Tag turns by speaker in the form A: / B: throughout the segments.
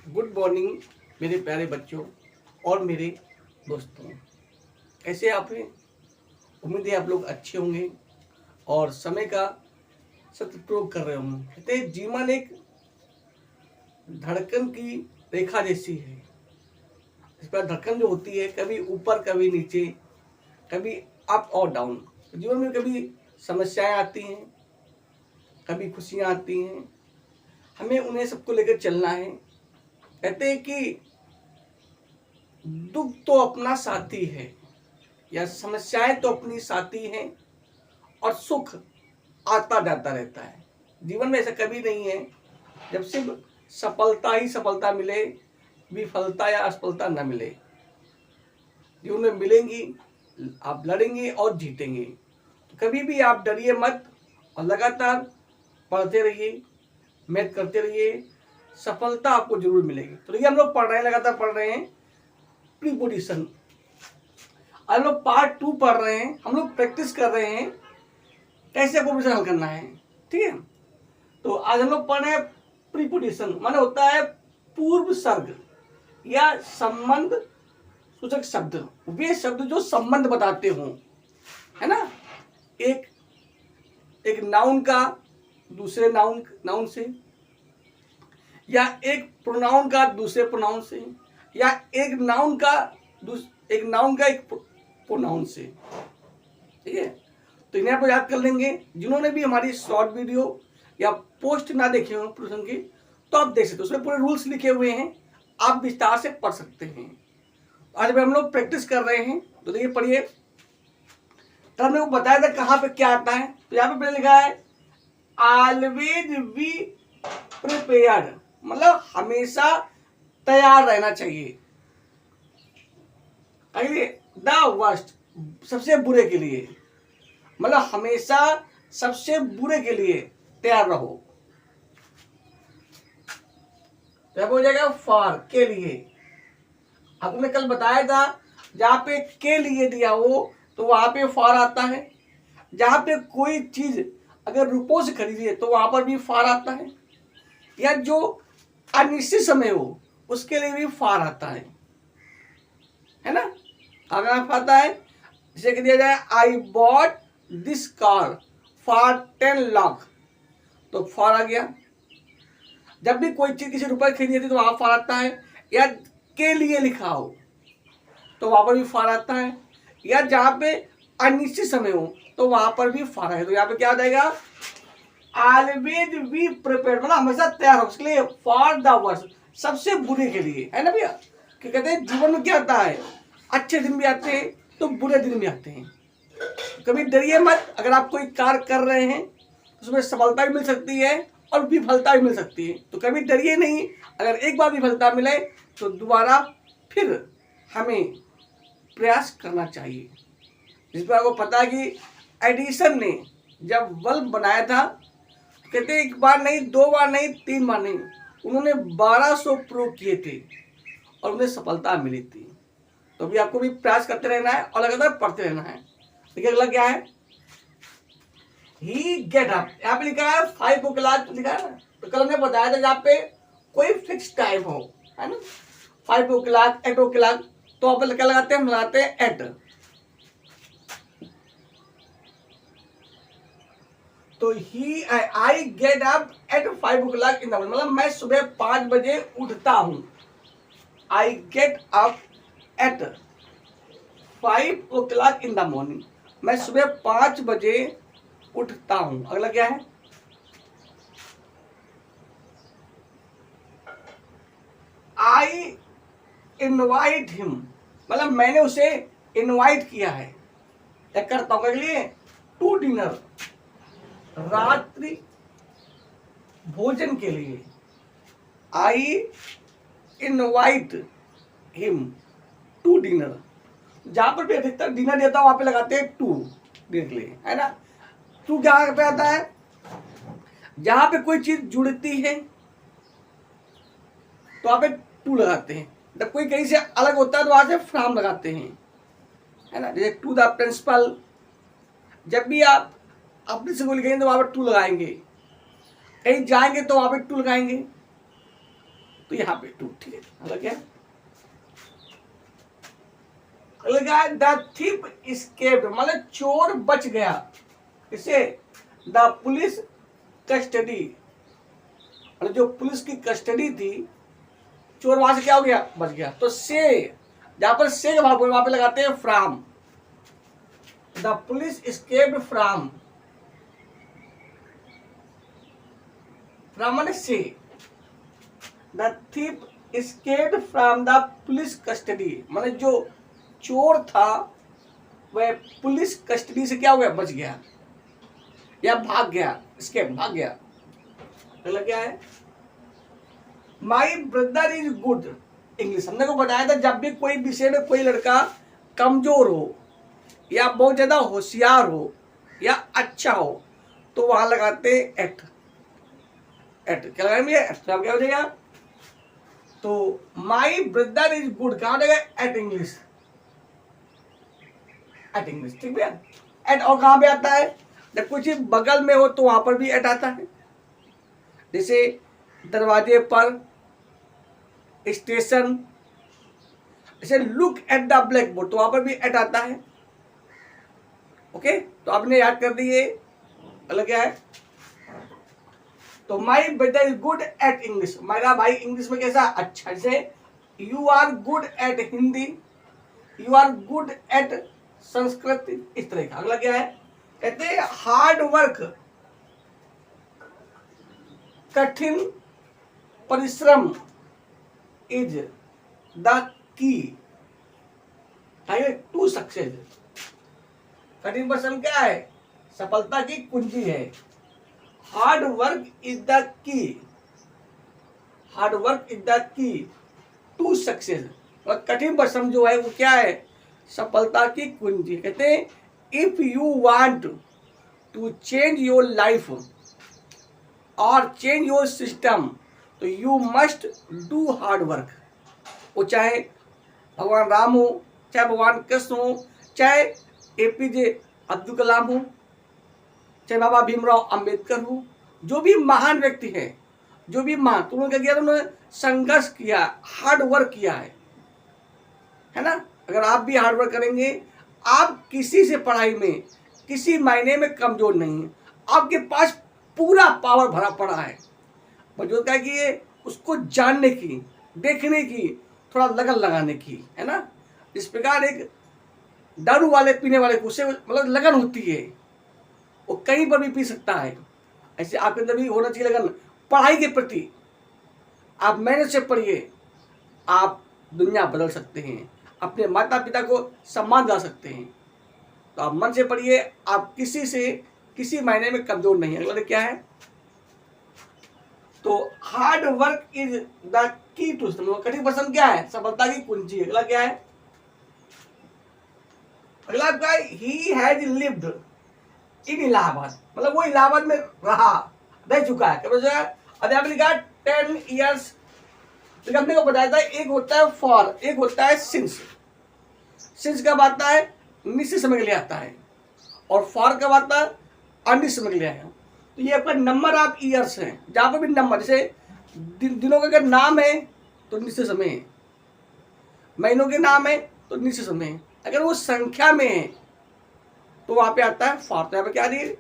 A: Good morning मेरे प्यारे बच्चों और मेरे दोस्तों। कैसे आप हैं? उम्मीद है आप लोग अच्छे होंगे और समय का सदुपयोग कर रहे होंगे। कहते हैं जीवन एक धड़कन की रेखा जैसी है। इस पर धड़कन जो होती है कभी ऊपर कभी नीचे, कभी अप और डाउन। जीवन में कभी समस्याएं आती हैं, कभी खुशियां आती हैं, हमें उन्हें सबको लेकर चलना है। कहते हैं कि दुख तो अपना साथी है या समस्याएं तो अपनी साथी हैं और सुख आता जाता रहता है। जीवन में ऐसा कभी नहीं है जब सिर्फ सफलता ही सफलता मिले, विफलता या असफलता न मिले। जीवन में मिलेंगी, आप लड़ेंगे और जीतेंगे। तो कभी भी आप डरिए मत और लगातार पढ़ते रहिए, मेहनत करते रहिए, सफलता आपको जरूर मिलेगी। तो देखिए हम लोग पढ़ रहे हैं, लगातार पढ़ रहे हैं प्रीपोजिशन। आज हम लोग पार्ट 2 पढ़ रहे हैं। हम लोग प्रैक्टिस कर रहे हैं कैसे प्रीपोजिशन हल करना है। ठीक है, तो आज हम लोग पढ़ रहे हैं प्रीपोजिशन। माने होता है पूर्व सर्ग या संबंध सूचक शब्द। वे शब्द जो संबंध बताते हों, है ना। एक नाउन का दूसरे नाउन से, या एक प्रोनाउन का दूसरे प्रोनाउन से, या एक नाउन का एक प्रोनाउन से। ठीक है, तो इन्हें आप याद कर लेंगे। जिन्होंने भी हमारी शॉर्ट वीडियो या पोस्ट ना देखे हो प्रीपोजिशन की, तो आप देख सकते हो, उसमें पूरे रूल्स लिखे हुए हैं, आप विस्तार से पढ़ सकते हैं। आज हम लोग प्रैक्टिस कर रहे हैं, तो देखिए पढ़िए। तो हमने वो बताया था कहाँ पे क्या आता है। तो यहाँ पे लिखा है ऑलवेज बी प्रिपेयर्ड, मतलब हमेशा तैयार रहना चाहिए। द वर्स्ट, सबसे बुरे के लिए, मतलब हमेशा सबसे बुरे के लिए तैयार रहो। तब हो जाएगा फॉर, के लिए। आपने कल बताया था जहां पे के लिए दिया हो तो वहां पे फॉर आता है। जहां पे कोई चीज अगर रुपयों से खरीदी है तो वहां पर भी फॉर आता है, या जो अनिश्चित समय हो उसके लिए भी फॉर आता है ना। अगर आप आता है जैसे कि दिया जाए I bought this car for 10 lakh, तो फॉर आ गया। जब भी कोई चीज किसी रुपए खरीदी थी तो वहां फॉर आता है, या के लिए लिखा हो तो वहां पर भी फॉर आता है, या जहां पे अनिश्चित समय हो तो वहां पर भी फॉर है। तो यहाँ पे क्या आ जाएगा ऑलवेज बी प्रिपेयर्ड, मतलब हमेशा तैयार हो। उसके लिए फॉर द वर्स्ट, सबसे बुरे के लिए, है ना भैया। कि कहते हैं जीवन में क्या आता है, अच्छे दिन भी आते हैं तो बुरे दिन भी आते हैं। कभी डरिए मत। अगर आप कोई कार्य कर रहे हैं उसमें सफलता भी मिल सकती है और विफलता भी मिल सकती है, तो कभी डरिए नहीं। अगर एक बार विफलता मिले तो दोबारा फिर हमें प्रयास करना चाहिए। जिस पर आपको पता है कि एडिसन ने जब बल्ब बनाया था, कहते एक बार नहीं, 2 बार नहीं, 3 बार नहीं, उन्होंने 1200 प्रयोग किए थे और उन्हें सफलता मिली थी। तो अभी आपको भी प्रयास करते रहना है और लगातार पढ़ते रहना है। देखिए अगला क्या है, ही गेट अप। यहाँ पे लिखा है 5 o'clock लिखा है ना। तो कल हमने बताया था जहाँ पे कोई फिक्स टाइम हो, है ना, 5 o'clock, 8 o'clock, तो आप क्या लगाते हैं, हम लगाते हैं एट। तो ही I get up at 5 o'clock in the morning, मतलब मैं सुबह 5 बजे उठता हूं। I get up at 5 o'clock in the morning, मैं सुबह 5 बजे उठता हूं। अगला क्या है, आई इनवाइट हिम, मतलब मैंने उसे इनवाइट किया है या करता हूं के लिए टू डिनर, रात्रि भोजन के लिए। I invite him to dinner, जहां पर भी अधिकतर डिनर देता हूं वहां पे लगाते हैं टू डिनर के लिए, है ना। टू क्या पे आता है, जहां पे कोई चीज जुड़ती है तो वहां पे टू लगाते हैं। जब कोई कहीं से अलग होता है तो वहां से फ्रॉम लगाते हैं, है ना। जैसे टू द प्रिंसिपल, जब भी आप अपने से कोई लिखेंगे तो वहां पर टू लगाएंगे। कहीं जाएंगे तो वहां पे टू लगाएंगे। तो यहाँ पे टू, ठीक है। अगला क्या है? अगला द थिप एस्केप्ड, मतलब चोर बच गया। इसे द पुलिस कस्टडी, मतलब जो पुलिस की कस्टडी थी, चोर वहां से क्या हो गया? बच गया। तो से, जहां पर से का भाग वहां पे लगाते हैं from. The police escaped from, from माने से। The thief escaped from the police custody, मतलब जो चोर था वह पुलिस कस्टडी से क्या हो गया? बच गया या भाग गया, एस्केप, भाग गया। अगला क्या है? माई ब्रदर इज गुड इंग्लिश। हमने को बताया था जब भी कोई विषय में कोई लड़का कमजोर हो या बहुत ज्यादा होशियार हो या अच्छा हो तो वहां लगाते एट। एट क्या लगाएंगे? एट। तो क्या हो जाएगा? तो माई ब्रदर इज गुड कहा जाएगा? एट इंग्लिश, एट इंग्लिश, ठीक है। एट और कहां पे आता है? जब कुछ बगल में हो तो वहां पर भी एट आता है। जैसे दरवाजे पर, स्टेशन, जैसे look at the black board तो वहां पर भी एट आता है। ओके, तो आपने याद कर दिए। अलग क्या है? तो my brother is good at English, मेरा भाई इंग्लिश में कैसा? अच्छा। जैसे you are good at Hindi, you are good at Sanskrit, इस तरह का। अगला क्या है? कहते हैं हार्ड वर्क, कठिन परिश्रम is the key to success. कठिन परिश्रम क्या है? सफलता की कुंजी है। Hard work is the key, hard work is the key to success. और कठिन परिश्रम जो है वो क्या है? सफलता की कुंजी। कहते हैं if you want to change your life और चेंज योर सिस्टम तो you must do hard work. वो चाहे भगवान राम हो, चाहे भगवान कृष्ण हो, चाहे APJ अब्दुल कलाम हो, चाहे बाबा भीमराव अंबेडकर हो, जो भी महान व्यक्ति है, जो भी महान, तो उन्होंने क्या किया? उन्होंने संघर्ष किया, हार्ड वर्क किया है ना। अगर आप भी हार्ड वर्क करेंगे, आप किसी से पढ़ाई में किसी मायने में कमजोर नहीं है, आपके पास पूरा पावर भरा पड़ा है। मौजूद क्या की है? उसको जानने की, देखने की, थोड़ा लगन लगाने की, है ना। इस प्रकार एक दारू वाले पीने वाले को उससे मतलब लगन होती है, वो कहीं पर भी पी सकता है। ऐसे आपके अंदर भी होना चाहिए लगन पढ़ाई के प्रति। आप मेहनत से पढ़िए, आप दुनिया बदल सकते हैं, अपने माता पिता को सम्मान दिला सकते हैं। तो आप मन से पढ़िए, आप किसी से किसी मायने में कमजोर नहीं है। अगला क्या है? तो hard work is the key to, कठिन परिश्रम क्या है? सफलता की कुंजी। अगला क्या है? अगला क्या है? He has lived in Allahabad, मतलब वो इलाहाबाद में रह चुका है। अध्यापक ने कहा 10 ईयर्स। अपने को बताया था एक होता है फॉर, एक होता है सिंस। सिंस कब आता है? निश्चित समय के लिए आता है, और फॉर कब आता है? अनिश्चित समय के लिए आया। तो ये आपका नंबर ऑफ ईयर्स है, जहां पर भी नंबर, जैसे दिनों का अगर नाम है तो निश्चित समय है, महीनों के नाम है तो निश्चित समय है, अगर वो संख्या में है तो वहां पे आता है फॉर। तो यहाँ पे क्या दिए?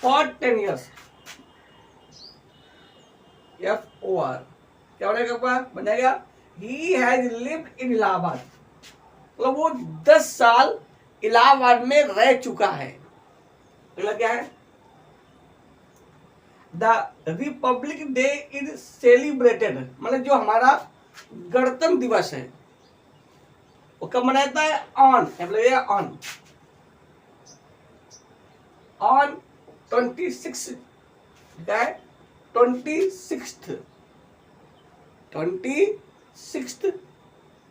A: फॉर 10 ईयर्स, FOR क्या बनेगा? बनेगा he has lived in Allahabad, मतलब वो 10 साल इलाहाबाद में रह चुका है। अगला क्या है? The Republic day is celebrated, मतलब जो हमारा गणतंत्र दिवस है वो कब मनाया जाता है? On, on 26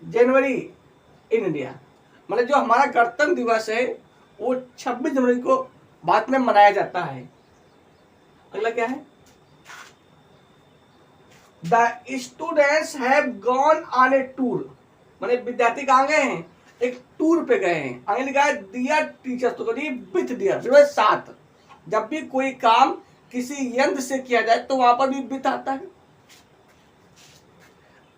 A: January in India. मतलब जो हमारा गणतंत्र दिवस है वो 26 जनवरी को बाद में मनाया जाता है। अगला क्या है? The students have gone on A tour, माने विद्यार्थी कहाँ गए हैं? एक टूर पे गए हैं। आगे लिखा है डियर टीचर्स, तो करिए विथ डियर, साथ। जब भी कोई काम किसी यंत्र से किया जाए तो वहां पर भी विथ आता है।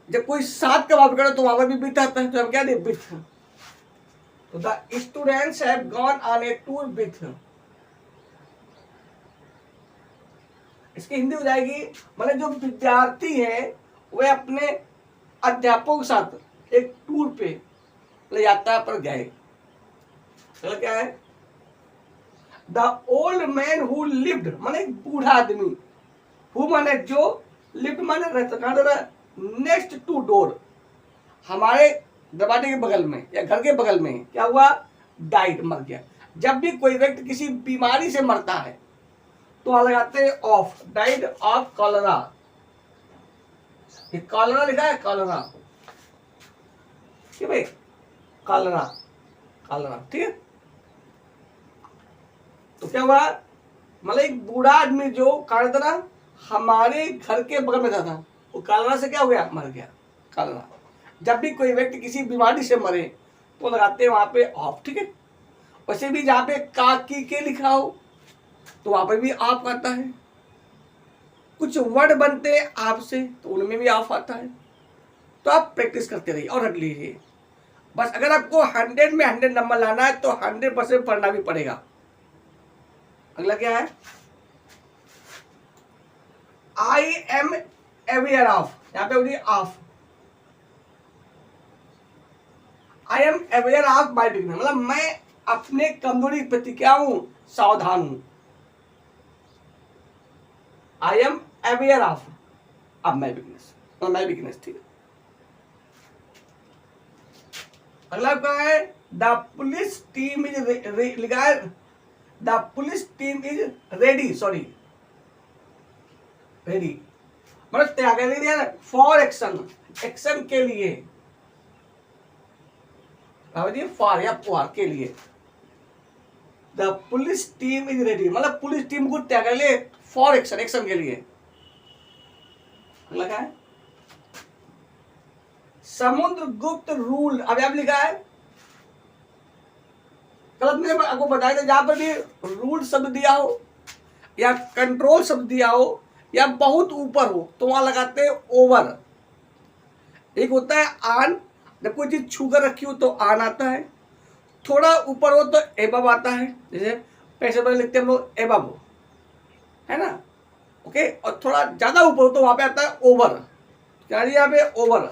A: जब कोई 7 का भाव करे तो वहां पर भी विथ आता है, तो हम क्या दे विथ। तो the students have gone on A tour with, इसकी हिंदी हो जाएगी मतलब जो विद्यार्थी है वे अपने अध्यापकों के साथ एक टूर पे ले यात्रा पर गए। तो क्या है, the old man who lived माने एक बूढ़ा आदमी, हु माने जो, लिव्ड माने रहता, नेक्स्ट टू डोर हमारे दरवाजे के बगल में या घर के बगल में क्या हुआ, डाइड मर गया। जब भी कोई व्यक्ति किसी बीमारी से मरता है तो वहां लगाते हैं ऑफ, डाइड ऑफ कॉलरा। ये कॉलरा लिखा है, कॉलरा, ठीक है भाई, कॉलरा, कॉलरा, ठीक है। तो क्या हुआ, मतलब एक बूढ़ा आदमी जो करता ना हमारे घर के बगल में था, वो कॉलरा से क्या हो गया, मर गया, कॉलरा। जब भी कोई व्यक्ति किसी बीमारी से मरे तो लगाते हैं वहां पे ऑफ, ठीक है। वैसे भी जहां पे काकी के लिखा हो तो वहां पे भी ऑफ आता है। कुछ वर्ड बनते हैं आपसे तो उनमें भी ऑफ आता है। तो आप प्रैक्टिस करते रहिए और रख लीजिए। बस अगर आपको 100 में 100 नंबर लाना है तो 100% पढ़ना भी पड़ेगा। अगला क्या है, आई एम अवेयर ऑफ, यहां पे होगी of, I am aware of my weakness, मतलब मैं अपने कमजोरी के प्रति क्या हूं, सावधान हूं। I am aware of my weakness, my weakness, ठीक है। अगला क्या है, द पुलिस टीम इज लिखा है, the police team is ready, sorry ready मतलब तैयार कर दिया फॉर एक्शन, एक्शन के लिए, फॉर या फॉर के लिए। The police team is ready मतलब पुलिस टीम को तैयार कर ले फॉर एक्शन, एक्शन के लिए। लगा है समुद्र गुप्त रूल, अब यहां लिखा है, गलत मैंने आपको बताया था, जहां पर भी रूल शब्द दिया हो या कंट्रोल शब्द दिया हो या बहुत ऊपर हो तो वहां लगाते हैं ओवर। एक होता है आन, जब कोई चीज छू कर रखी हो तो आन आता है, थोड़ा ऊपर हो तो एबव आता है, जैसे पैसे पर लिखते हैं हम लोग एबव, है ना, ओके। और थोड़ा ज्यादा ऊपर हो तो वहां पे आता है ओवर, क्या है यहाँ पे ओवर।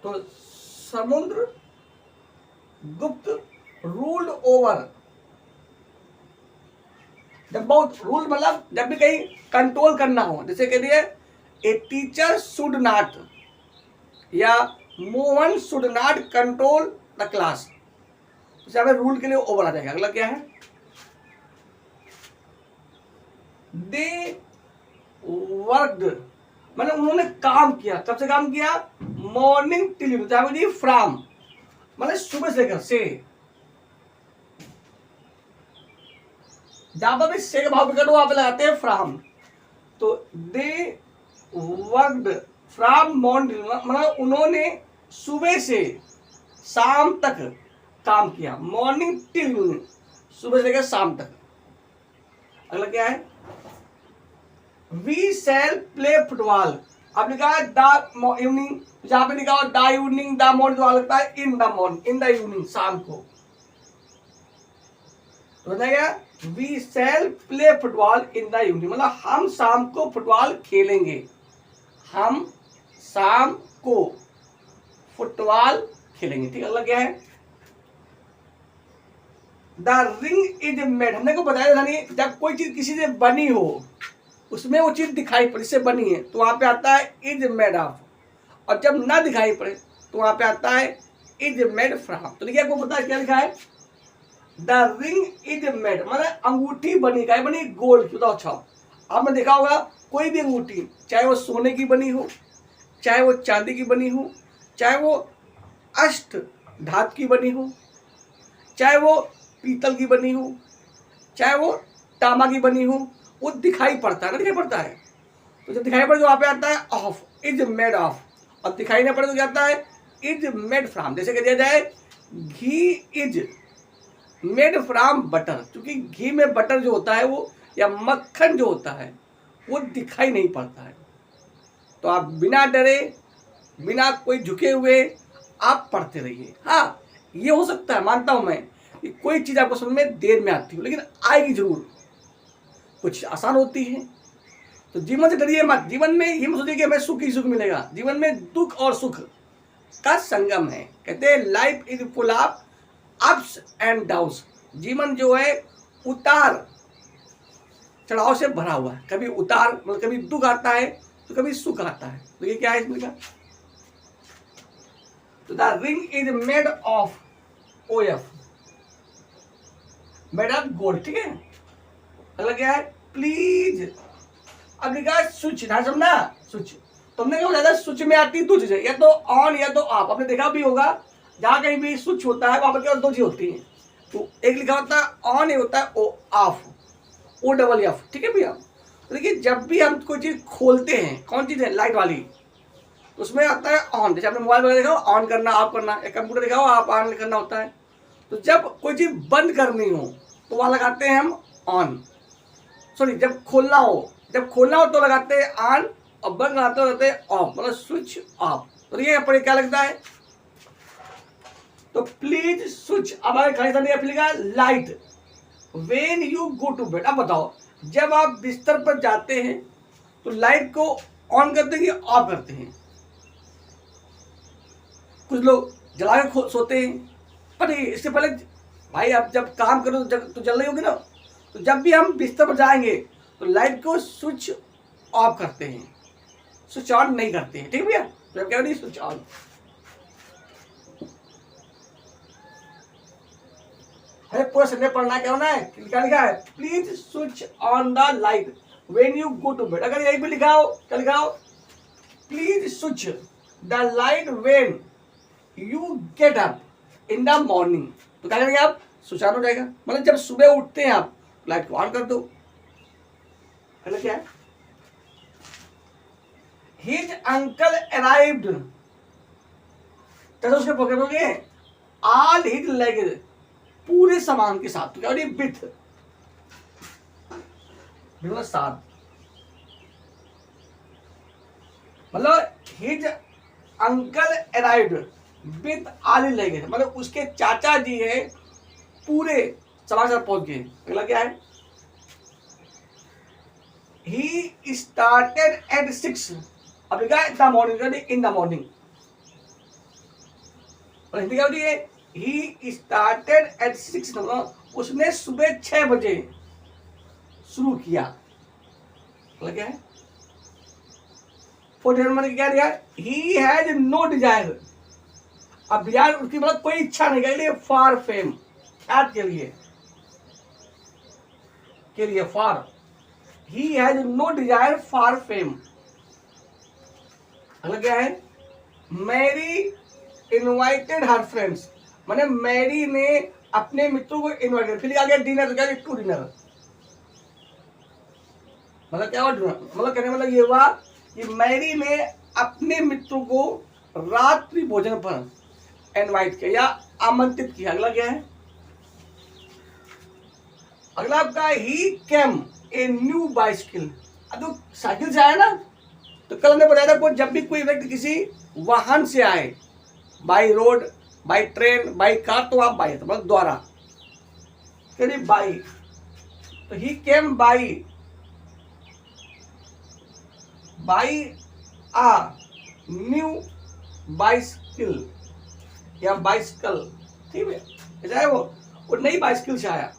A: तो समुद्र गुप्त रूल्ड ओवर, जब बहुत रूल मतलब जब भी कहीं कंट्रोल करना हो, जैसे कह दिए ए टीचर शुड नॉट या Mohan should not control the class, तो रूल के लिए ओवर आ जाएगा। अगला क्या है, दे वर्कड मतलब उन्होंने काम किया, कब से काम किया, मॉर्निंग टिल फ्रॉम मतलब सुबह से लेकर, से, जहां पर भी से का भाव करो वहां पे लगाते हैं फ्रॉम। तो दे वर्कड फ्रॉम मॉर्निंग मतलब उन्होंने सुबह से शाम तक काम किया, मॉर्निंग टिल इवनिंग, सुबह से लेकर शाम तक। अगला क्या है, वी शैल प्ले फुटबॉल, अब लिखा है द इवनिंग, जहां पे लिखा हो द इवनिंग, द मॉर्निंग तो लगता है in the morning, in the evening, शाम को। तो बताइए we shall play football in the evening मतलब हम शाम को फुटबॉल खेलेंगे, हम शाम को फुटबॉल खेलेंगे, ठीक है। अगला क्या है, द रिंग इज मेड, हमने को बताया था नहीं, जब कोई चीज किसी से बनी हो उसमें वो चीज दिखाई पड़े, इससे बनी है तो वहां पे आता है इज मेड ऑफ, और जब ना दिखाई पड़े तो वहां पे आता है इज मेड फ्रॉम। तो देखिए आपको पता है क्या लिखा है, द रिंग इज मेड मतलब अंगूठी बनी, का बनी गोल्ड की, तो अच्छा आपने देखा होगा कोई भी अंगूठी चाहे वो सोने की बनी हो, चाहे वो चांदी की बनी हो, चाहे वो अष्ट धातु की बनी हो, चाहे वो पीतल की बनी हो, चाहे वो तांबा की बनी हो, वो दिखाई पड़ता है ना, दिखाई पड़ता है। तो जब दिखाई पड़े तो वहां पे आता है ऑफ, इज मेड ऑफ, और दिखाई ना पड़े तो क्या आता है इज मेड फ्रॉम। जैसे कह दिया जाए घी इज मेड फ्रॉम बटर, क्योंकि घी में बटर जो होता है वो या मक्खन जो होता है वो दिखाई नहीं पड़ता है, तो आप बिना डरे, बिना कोई झुके हुए आप पढ़ते रहिए। हाँ, ये हो सकता है, मानता हूं मैं कि कोई चीज़ आपको समझ में देर में आती हो, लेकिन आएगी जरूर। कुछ आसान होती है। तो जीवन से डरिए मत। जीवन में ये मत सोचिए कि हमें सुख ही सुख मिलेगा। जीवन में दुख और सुख का संगम है। कहते हैं life is full of ups and downs. जीवन जो है उतार चढ़ाव से भरा हुआ है। कभी उतार मतलब कभी दुख आता है तो कभी सुख आता है। तो ये क्या है इसमें का? तो the ring is made of OF, made of gold. ठीक है। अगला क्या है? प्लीज। अब लिखा है स्विच। ध्यान समझना, स्विच। तुमने क्या बोला था? स्विच में आती दो चीजें, या तो ऑन या तो ऑफ। आपने देखा भी होगा जहां कहीं भी स्विच होता है वहां पर केवल दो चीज होती हैं। तो एक लिखा होता है ऑन, एक होता है ऑफ, OFF। ठीक है भैया। तो देखिए जब भी हम कोई चीज खोलते हैं, कौन चीज है? लाइट वाली, तो उसमें आता है ऑन। जैसे आपने मोबाइल वगैरह देखा हो, ऑन करना ऑफ करना, या कंप्यूटर देखा हो आप ऑन करना होता है। तो जब कोई चीज बंद करनी हो तो वहां लगाते हैं हम ऑन। सॉरी, जब खोलना हो तो लगाते हैं ऑन, और बंद कराते हो लगाते हैं ऑफ, मतलब स्विच ऑफ। तो ये पर क्या लगता है? तो प्लीज स्विच। अब आगे खाली सामने लिखा है light when you go to bed. अब बताओ, जब आप बिस्तर पर जाते हैं तो लाइट को ऑन करते हैं कि ऑफ करते हैं? कुछ लोग जला के सोते हैं। पर इससे पहले भाई आप जब काम करो तो जल रही होगी ना। तो जब भी हम बिस्तर पर जाएंगे तो लाइट को स्विच ऑफ करते हैं, स्विच ऑन नहीं करते हैं। ठीक है भैया। तो क्या नहीं स्विच ऑन। अरे पूरा संडे पढ़ना क्या होना है? क्या लिखा है? Please switch on the light when you go to bed. अगर यही भी लिखा हो, क्या लिखा हो? Please switch the light when you get up in the morning. तो क्या करेंगे आप? स्विच ऑन हो जाएगा। मतलब जब सुबह उठते हैं आप लाइट को ऑन कर दो। अगला क्या है? His uncle arrived. कैसे उसके पॉकेट होंगे? ऑल हिज लगेज, पूरे सामान के साथ। तो क्या होगी? विथ, साथ। मतलब his uncle arrived with all his luggage, मतलब उसके चाचा जी है पूरे सामान के साथ पहुंच गए। अगला क्या है? He started at 6। अब लिखा है the morning, in the morning. और हिंदी क्या होती है? He started at 6, मतलब उसने सुबह 6 बजे शुरू किया। मतलब क्या है? 47 मतलब क्या दिया? He has no desire। अब डिजायर उसकी मतलब कोई इच्छा नहीं के लिए, फॉर फेम, ख्यात के लिए for. He has no desire for fame। अगला क्या है? मैरी इनवाइटेड हर फ्रेंड्स, माने मैरी ने अपने मित्रों को इनवाइट किया। फिर आ गया डिनर। तो क्या है? To dinner. मतलब क्या हुआ? मतलब कहने मतलब ये हुआ कि मैरी ने अपने मित्रों को रात्रि भोजन पर इनवाइट किया या आमंत्रित किया। अगला क्या है? अगला आपका ही केम ए न्यू बाइसिकल। अब तो साइकिल से आया ना, तो कल हमने बताया था जब भी कोई व्यक्ति किसी वाहन से आए, by road, by train, by car, तो आप बाई मतलब द्वारा बाई। तो ही केम बाई आ न्यू बाइसिकल या बाइसिकल। ठीक है, चाहे वो नई बाइसिकल से आया।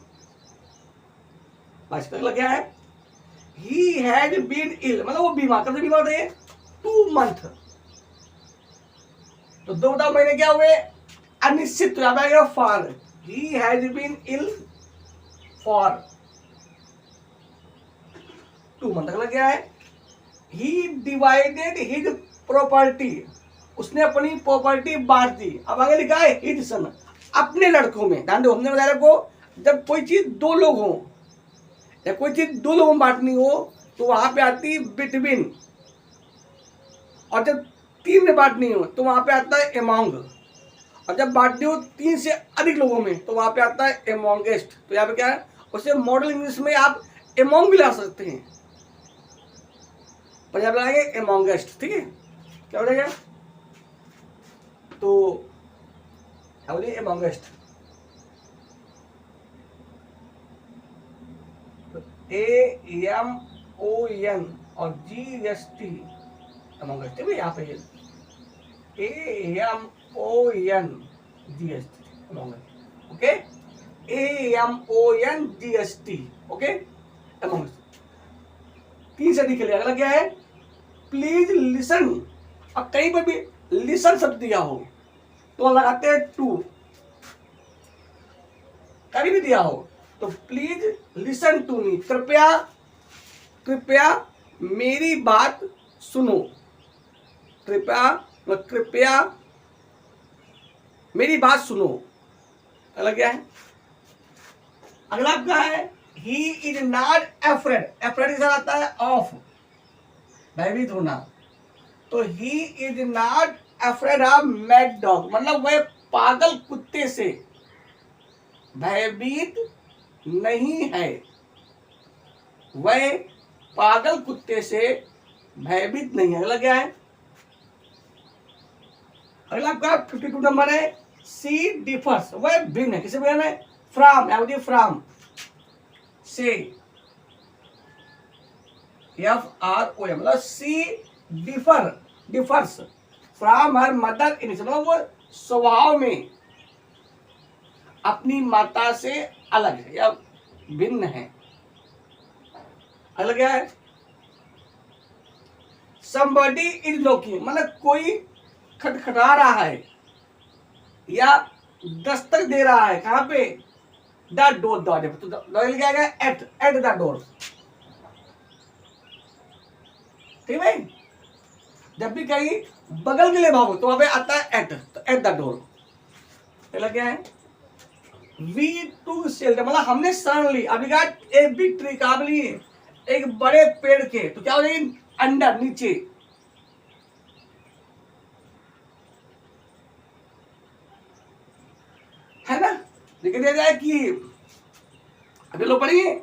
A: बाइसिकल क्या है? He had been ill, मतलब वो बीमार, कब से बीमार थे? 2 month। तो 2 बताओ महीने क्या हुए? अनिश्चित। तो यहाँ पे आ गया for. He had been ill for 2 month। अगला क्या है? He divided his property, उसने अपनी प्रॉपर्टी बांट दी। अब आगे लिखा है his son, अपने लड़कों में। ध्यान दो, हमने बताया आपको जब कोई चीज 2 लोग हों या कोई चीज 2 लोगों में बांटनी हो तो वहां पे आती बिटवीन, और जब 3 में बांटनी हो तो वहां पे आता है एमॉन्ग, और जब बांटनी हो 3 से अधिक लोगों में तो वहां पे आता है एमॉन्गेस्ट। तो यहाँ पे क्या है? उसे मॉडल इंग्लिश में आप एमॉन्ग भी ला सकते हैं। पंजाब लगाएंगे एमोंगेस्ट, ठीक है, क्या हो जाएगा, तो क्या बोलिए एमोंगेस्ट, AMON और GST एमोंगेस्ट है यहाँ पे, AMON GST amongst, okay, AMON GST, okay, amongst. 3 से निकले। अगला क्या है, प्लीज लिसन। अब कहीं पर भी लिसन शब्द दिया हो तो लगाते हैं टू, कहीं भी दिया हो तो प्लीज लिसन टू मी, कृपया कृपया मेरी बात सुनो, कृपया मेरी बात सुनो। अगला क्या है, अगला क्या है, he is not afraid, afraid इधर आता है ऑफ, भयभीत होना, तो he is not afraid of mad dog, मतलब वह पागल कुत्ते से भयभीत नहीं है, वह पागल कुत्ते से भयभीत नहीं है। अगला क्या है, अगला आपका 52 नंबर है, सी डिफर्स, वह भिन्न है, किसे भिन्न है, फ्रॉम, या फ्रॉम से, FROM, मतलब she differs from her mother in, मतलब वो स्वभाव में अपनी माता से अलग है या भिन्न है। अलग है, somebody is knocking, मतलब कोई खटखटा रहा है या दस्तक दे रहा है, कहाँ पे, द डोर, दरवाजे पे, तो क्या आएगा, एट द डोर, ठीक है। जब भी कहीं बगल के लिए भागो तो वहां पे आता है एट, तो एट द डोर। अगला क्या है, वी टू शेल्टर, मतलब हमने शरण ली, अभी कहा एक बिग ट्री, कहा लिए एक बड़े पेड़ के, तो क्या हो जाएगी, अंडर, नीचे, है ना, लिख दिया जाए कि अभी लोग पढ़िए,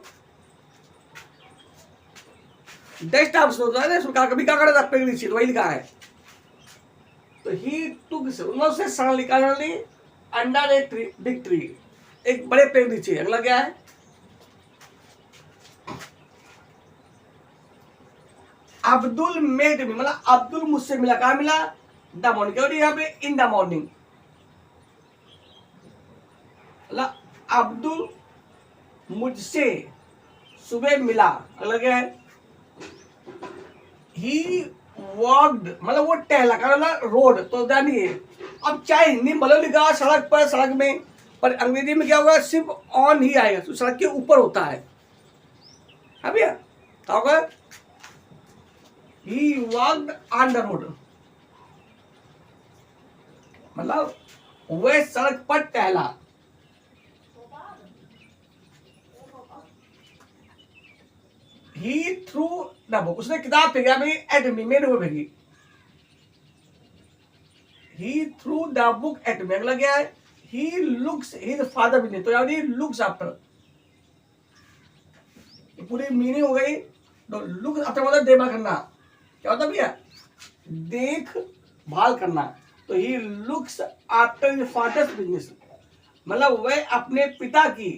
A: डेस्ट ऑफ कहा, कभी क्या करा था, पेड़ नीचे, वही लिखा है, तो ही टू से शरण लिखा, ली under a tree, big tree, एक बड़े पेड़ नीचे। अगला क्या है, अब्दुल मेट मी, मतलब अब्दुल मुझसे मिला, कहा मिला, द मॉर्निंग, क्या यहाँ पे, इन द मॉर्निंग, मतलब अब्दुल मुझसे सुबह मिला। अगला क्या है, ही वॉक्ड, मतलब वो टहला, का रोड, तो जानिए अब चाहे हिंदी में लिखा सड़क पर, सड़क में, पर अंग्रेजी में क्या होगा, सिर्फ ऑन ही आएगा, तो सड़क के ऊपर होता है, हाँ भैया, क्या होगा, ही वॉक्ड ऑन द रोड, मतलब वह सड़क पर टहला। ही थ्रू द बुक, उसने किताब फेंका, भाई एट मी, मेरे को फेंकी, he threw the book at me. अगला क्या है, ही लुक्स हिज फादर भी नहीं, तो यानी लुक्स आफ्टर, पूरी मीनिंग हो गई, तो लुक्स आफ्टर मतलब देखभाल करना, क्या होता भैया, देख भाल करना, तो he looks after his father's business, मतलब वह अपने पिता की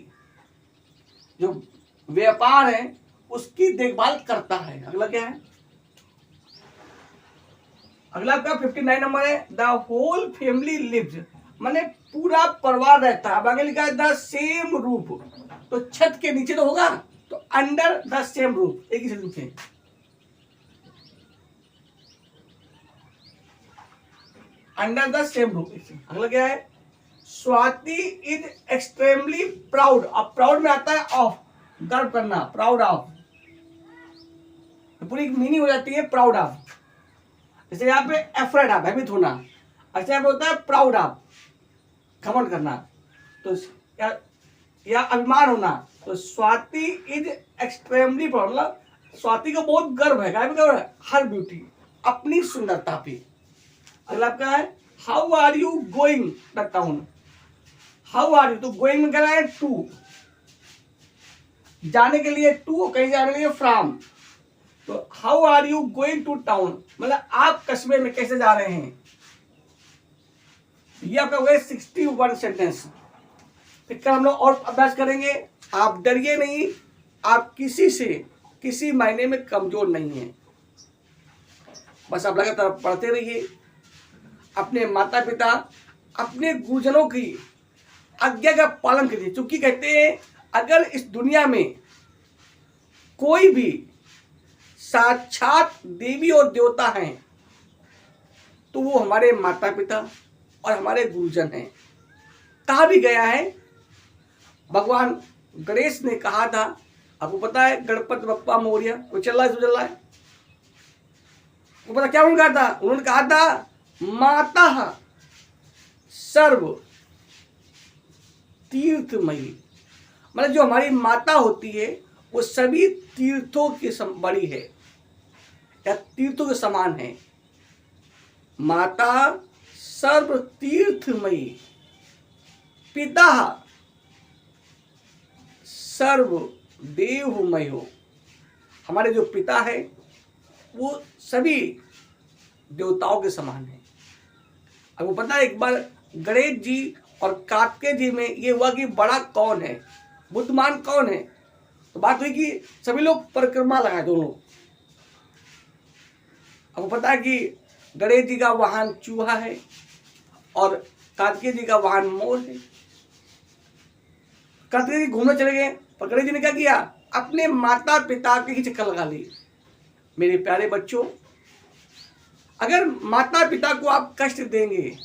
A: जो व्यापार है उसकी देखभाल करता है। अगला क्या है, अगला आपका 59 नंबर है, द होल फैमिली लिव्स, माने पूरा परिवार रहता है। अब आगे लिखा है द सेम रूफ, तो छत के नीचे तो होगा, तो अंडर द सेम रूफ, एक ही छत नीचे, अंडर द सेम रूफ। अगला क्या है, स्वाति इज एक्सट्रीमली प्राउड, अब प्राउड में आता है ऑफ, गर्व करना, प्राउड ऑफ, तो पूरी मीनिंग हो जाती है प्राउड ऑफ। जैसे यहाँ पे एफ्रेड ऑफ, भयभीत होना, अच्छा यहाँ पे होता है प्राउड ऑफ, घमंड करना, तो या अभिमान होना, तो स्वाति इज एक्सट्रीमली प्राउड, मतलब स्वाति को बहुत गर्व है, क्या गर्व है, हर ब्यूटी, अपनी सुंदरता पे। अगला आपका है, how are you going the town, how are you, तो गोइंग में क्या है, टू, जाने के लिए टू, कहीं जाने के लिए फ्रॉम, तो how are you going to town, मतलब आप कस्बे में कैसे जा रहे हैं। ये आपका हुआ 61 सेंटेंस। फिर कल हम लोग और अभ्यास करेंगे। आप डरिए नहीं, आप किसी से किसी मायने में कमजोर नहीं हैं। बस आप लगातार पढ़ते रहिए, अपने माता पिता अपने गुरुजनों की आज्ञा का पालन कीजिए। क्योंकि कहते हैं अगर इस दुनिया में कोई भी साक्षात देवी और देवता हैं तो वो हमारे माता पिता और हमारे गुरुजन हैं। कहा भी गया है, भगवान गणेश ने कहा था, आपको पता है, गणपति बप्पा मोरिया, वो चल रहा है, चल रहा है, वो पता क्या उन्होंने कहा था, उन्होंने कहा था माता सर्व तीर्थमयी, मतलब जो हमारी माता होती है वो सभी तीर्थों की बड़ी है या तीर्थों के समान है। माता सर्व तीर्थमयी, पिता सर्व देवमय हो, हमारे जो पिता है वो सभी देवताओं के समान है। अब वो पता है, एक बार गणेश जी और कार्तिकेय जी में ये हुआ कि बड़ा कौन है, बुद्धिमान कौन है। तो बात हुई कि सभी लोग परिक्रमा लगाए दोनों। अब वो पता है कि गणेश जी का वाहन चूहा है और कार्तिकेय जी का वाहन मोर है। कार्तिकेय जी घूमने चले गए, पर गणेश जी ने क्या किया, अपने माता पिता के ही चक्कर लगा ली। मेरे प्यारे बच्चों, अगर माता पिता को आप कष्ट देंगे,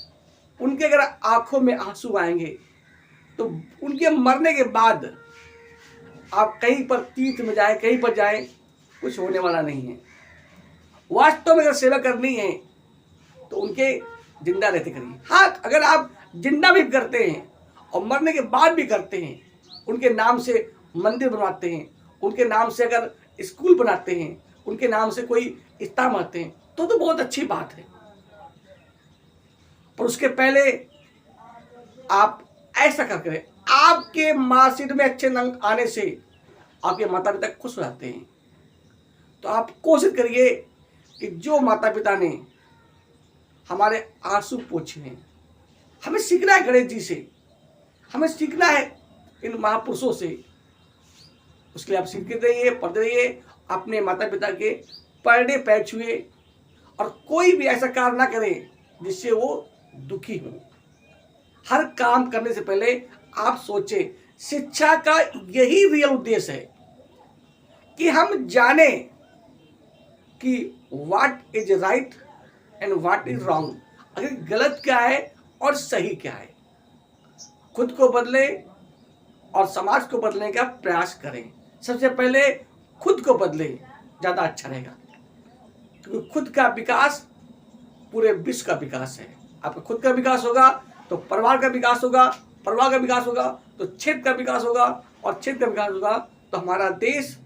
A: उनके अगर आंखों में आंसू आएंगे, तो उनके मरने के बाद आप कहीं पर तीर्थ में जाए, कहीं पर जाए, कुछ होने वाला नहीं है। वास्तव में अगर सेवा करनी है तो उनके जिंदा रहते करिए। हाँ, अगर आप जिंदा भी करते हैं और मरने के बाद भी करते हैं, उनके नाम से मंदिर बनवाते हैं, उनके नाम से अगर स्कूल बनाते हैं, उनके नाम से कोई स्थान बनाते हैं, तो बहुत अच्छी बात है। पर उसके पहले आप ऐसा करें, आपके मार्कशीट में अच्छे अंक आने से आपके माता पिता खुश हो जाते हैं। तो आप कोशिश करिए कि जो माता पिता ने हमारे आंसू पोंछे हैं, हमें सीखना है गणेश जी से, हमें सीखना है इन महापुरुषों से। उसके लिए आप सीखते रहिए, पढ़ते रहिए, अपने माता पिता के पैर पैर छुए और कोई भी ऐसा कार्य ना करे जिससे वो दुखी हो। हर काम करने से पहले आप सोचें, शिक्षा का यही रियल उद्देश्य है कि हम जाने कि what is right and what is wrong, अगर गलत क्या है और सही क्या है। खुद को बदले और समाज को बदलने का प्रयास करें। सबसे पहले खुद को बदले, ज़्यादा अच्छा रहेगा, क्योंकि खुद का विकास पूरे विश्व का विकास है। आपका खुद का विकास होगा तो परिवार का विकास होगा, परिवार का विकास होगा तो क्षेत्र का विकास होगा, और क्षेत्र का विकास होगा तो हमारा देश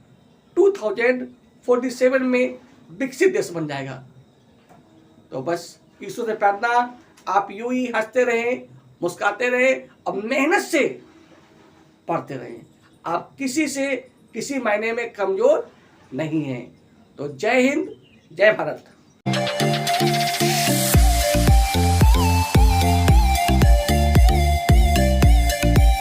A: 2047 में विकसित देश बन जाएगा। तो बस ईश्वर से प्रार्थना, आप यूं ही हंसते रहें, मुस्कुराते रहें और मेहनत से पढ़ते रहें। आप किसी से किसी मायने में कमजोर नहीं हैं। तो जय हिंद, जय भारत।